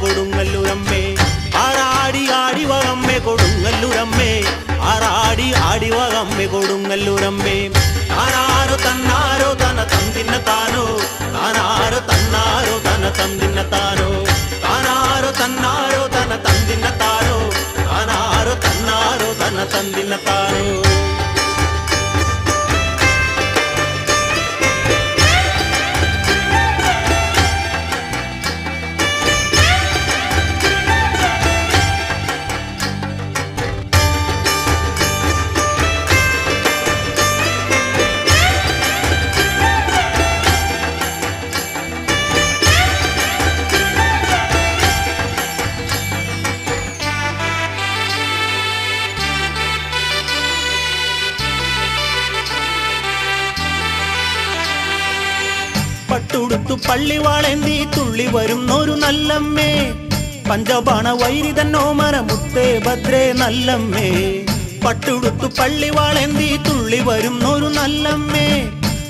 കൊടുങ്ങല്ലൂരമ്മേ ആറാടി ആടി വകമ്മേ കൊടുങ്ങല്ലൂരമ്മേ ആറാടി ആടി വകമ്മേ കൊടുങ്ങല്ലൂരമ്മേ താനാരോ തന്നാരോ തന തന്തിന്ന താനോ താനാരോ തന്നാരോ തന തന്തിന്ന താനോ താനാരോ തന്നാരോ തന തന്തിന്ന താനോ താനാരോ തന്നാരോ തന തന്തിന്ന താനോ പട്ടുടുത്തു പള്ളിവാളേന്തി തുള്ളി വരുന്നൊരു നല്ലമ്മേ പഞ്ചബാണ വൈരിതന്നോ മരമുത്തേ ഭദ്രേ നല്ലമ്മേ പട്ടുടുത്തു പള്ളിവാളേന്തി തുള്ളി വരുന്നൊരു നല്ലമ്മേ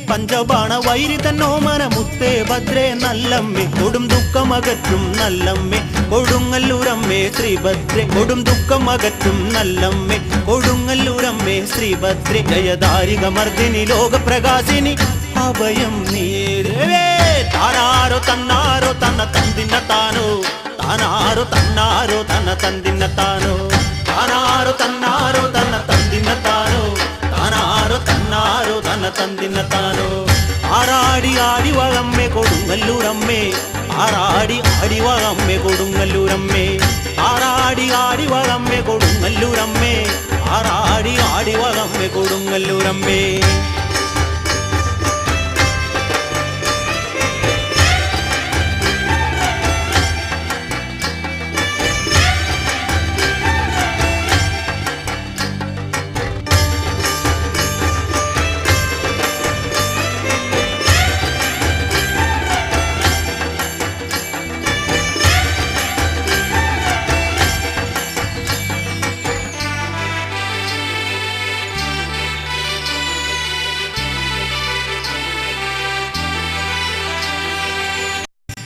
പഞ്ചബാണ വൈരിതന്നോ മരമുത്തേ ഭദ്രേ നല്ലമ്മേ കൊടും ദുഃഖമകറ്റും നല്ലമ്മേ കൊടുങ്ങല്ലൂരമ്മേ ശ്രീഭദ്രേ കൊടും ദുഃഖമകറ്റും നല്ലമ്മേ കൊടുങ്ങല്ലൂരമ്മേ ശ്രീഭദ്രേ ജയദാരിക മർദിനി ലോകപ്രകാശിനി അഭയം നീരേ താനാരോ തന്നാരോ തന്ന തന്തിന്ന താനോ താനാരോ തന്നാരോ തന്ന തന്തിന്ന താനോ താനാരോ തന്നാരോ തന്ന തന്തിന്ന താനോ താനാരോ തന്നാരോ തന്ന തന്തിന്ന താനോ ആറാടി ആടി വകമ്മേ കൊടുങ്ങല്ലൂരമ്മേ ആറാടി ആടി വകമ്മേ കൊടുങ്ങല്ലൂരമ്മേ ആറാടി ആടി വകമ്മേ കൊടുങ്ങല്ലൂരമ്മേ ആറാടി ആടി വകമ്മേ കൊടുങ്ങല്ലൂരമ്മേ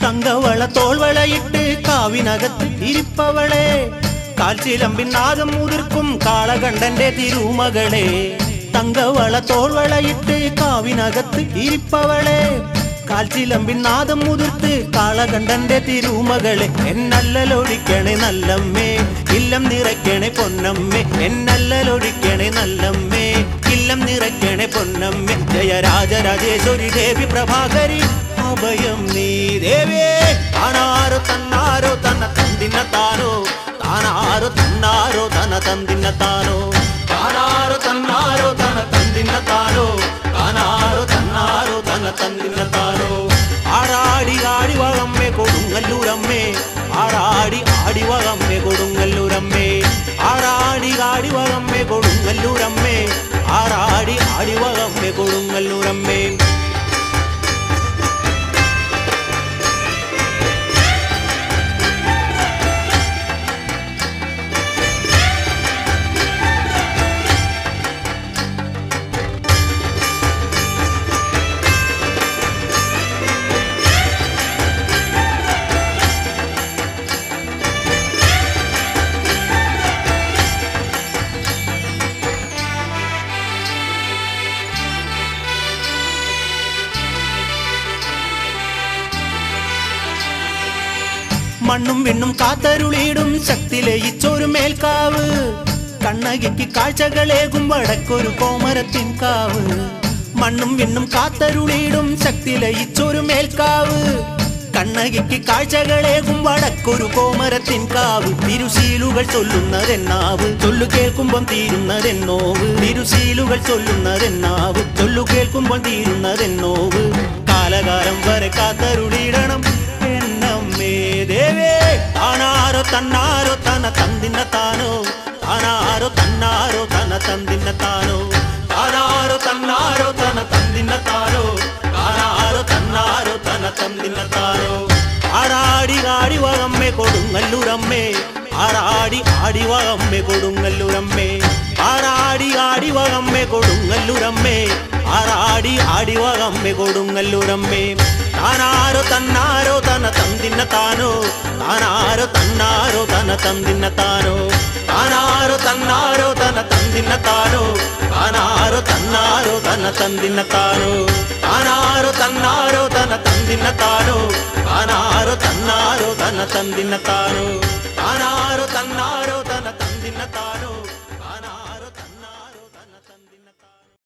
തങ്കവള തോൾവളയിട്ട് കാവിനകത്ത് ഇരിപ്പവളെ കാൽച്ചിലമ്പിൻ നാദം മുതിർക്കും കാളകണ്ഠന്റെ തിരുമകളെ തങ്കവള തോൾവളയിട്ട് കാവിനകത്ത് ഇരിപ്പവളെ കാൽച്ചിലമ്പിൻ നാദം മുതിർത്ത് കാളകണ്ഠന്റെ തിരുമകളെ എന്നല്ലലൊഴിക്കണേ നല്ലമ്മേ ഇല്ലം നിറയ്ക്കണേ പൊന്നമ്മേ എന്നല്ലലൊഴിക്കണേ നല്ലമ്മേ ഇല്ലം നിറയ്ക്കണേ പൊന്നമ്മേ ജയരാജരാജേശ്വരി ദേവി പ്രഭാകരി അഭയം നീ ദേവേ താനാരോ തന്നാരോ തന്ന തന്തിന്ന താനോ താനാരോ തന്നാരോ തന തന്തിന്ന താനോ താനാരോ തന്നാരോ തന തന്തിന്ന താനോ താനാരോ തന്നാരോ തന തന്തിന്ന താനോ ആറാടി ആടി വകമ്മേ കൊടുങ്ങല്ലൂരമ്മേ ആറാടി ആടി വകമ്മേ കൊടുങ്ങല്ലൂരമ്മേ ആറാടി ആടി വകമ്മേ കൊടുങ്ങല്ലൂരമ്മേ ആറാടി ആടി വകമ്മേ കൊടുങ്ങല്ലൂരമ്മേ മണ്ണും വിണ്ണും കാത്തരുളിയിടും ശക്തി ലയിച്ചൊരു മേൽക്കാവ് കണ്ണകിക്ക് കാഴ്ചകളേകും വടക്കൊരു കോമരത്തിൻ കാവ് മണ്ണും വിണ്ണും കാത്തരുളിയിടും ശക്തി ലയിച്ചൊരു മേൽക്കാവ് കണ്ണകിക്ക് കാഴ്ചകളേകും വടക്കൊരു കോമരത്തിൻ കാവ് തിരുശീലുകൾ ചൊല്ലുന്നതെന്നാവ് ചൊല്ലു കേൾക്കുമ്പം തീരുന്നതെന്നോവ് തിരുശീലുകൾ ചൊല്ലുന്നതെന്നാവ് ചൊല്ലു കേൾക്കുമ്പോൾ തീരുന്നതെന്നോവ് കാലകാലം വരെ കാത്തരുളിയിടണം എന്നമ്മേ ദേവേ താനാരോ തന്നാരോ തന തന്തിന്ന താനോ താനാരോ തന്നാരോ തന തന്തിന്ന താനോ താനാരോ തന്നാരോ തന തന്തിന്ന താനോ താനാരോ തന്നാരോ തന തന്തിന്ന താനോ ആറാടി ആടി വകമ്മേ കൊടുങ്ങല്ലൂരമ്മേ ആറാടി ആടി വകമ്മേ കൊടുങ്ങല്ലൂരമ്മേ ആറാടി ആടി വകമ്മേ കൊടുങ്ങല്ലൂരമ്മേ ആറാടി ആടി വകമ്മേ കൊടുങ്ങല്ലൂരമ്മേ താനാരോ തന്നാരോ തന തന്തിന്ന താനോ താനാരോ തന്നാരോ തന തന്തിന്ന താനോ താനാരോ തന്നാരോ തന തന്തിന്ന താനോ താനാരോ തന്നാരോ തന തന്തിന്ന താനോ താനാരോ തന്നാരോ തന തന്തിന്ന താനോ താനാരോ തന്നാരോ തന തന്തിന്ന താനോ